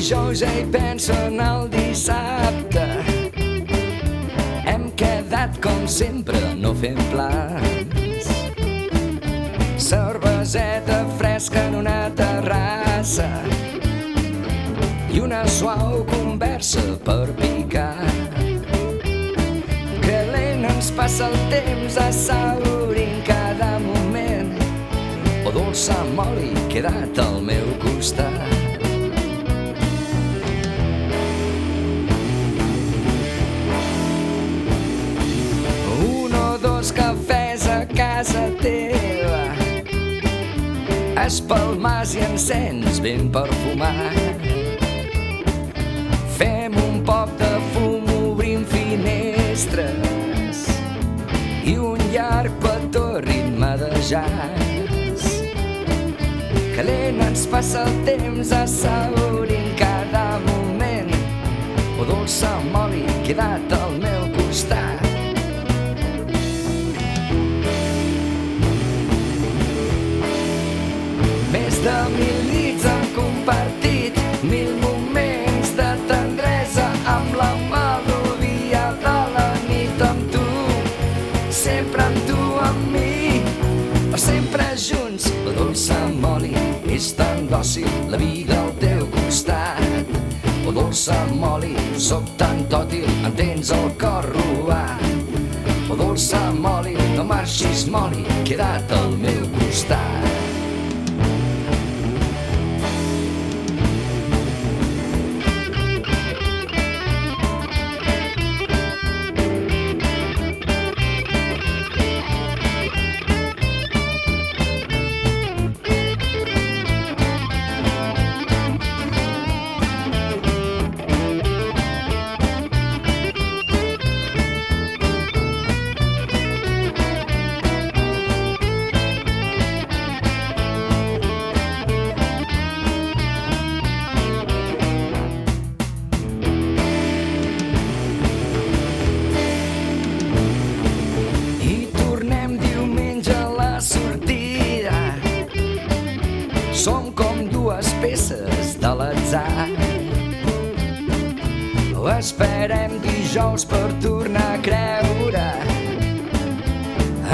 dijous ja hi penso en el dissabte. Hem quedat com sempre, no fem plans. Cerveseta fresca en una terrassa i una suau conversa per picar. Que lent ens passa el temps assaborint cada moment. O dolça moli quedat al meu costat. Un o dos cafès a casa teva, espalmars i encens ben perfumat. Fem un poc de fum, obrim finestres i un llarg petó a ritme de jazz. Que lent ens passa el temps assaborint cada moment. O dolça moli quedat al meu costat. Més de 1000 nits hem compartit, 1000 moments de tendresa amb la melodia de la nit amb tu. Sempre amb tu, amb mi, per sempre junts. La dolça moli és tan dòcil, la vida al teu costat. O dolça moli, sóc tan tòtil, em tens el cor robat. O dolça moli, no marxis moli, queda't al meu costat. Som com dues peces de l'atzar. Esperem dijous per tornar a creure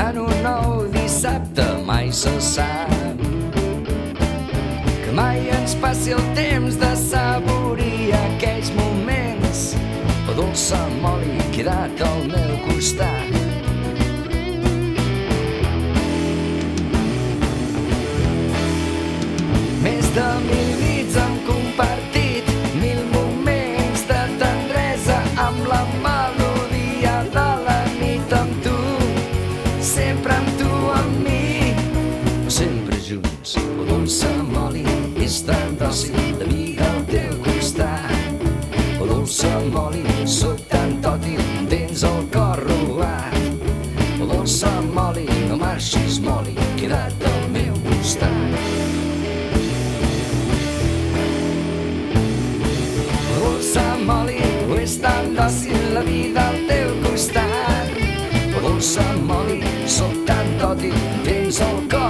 en un nou dissabte, mai se sap. Que mai ens passi el temps de saborir aquells moments. O dolça moli quedat al meu costat. Més de 1000 nits hem compartit, 1000 moments de tendresa amb la melodia de la nit amb tu. Sempre amb tu, amb mi, sempre junts. O dolça moli és tan dòcil, la vida al teu costat. O dolça moli, sóc tan tòtil, tens el cor robat. O dolça moli, no marxis moli, queda't al meu costat. Dolça moli, és tan dòcil, la vida al teu costat. O dolça moli, sóc tan tòtil, tens el cor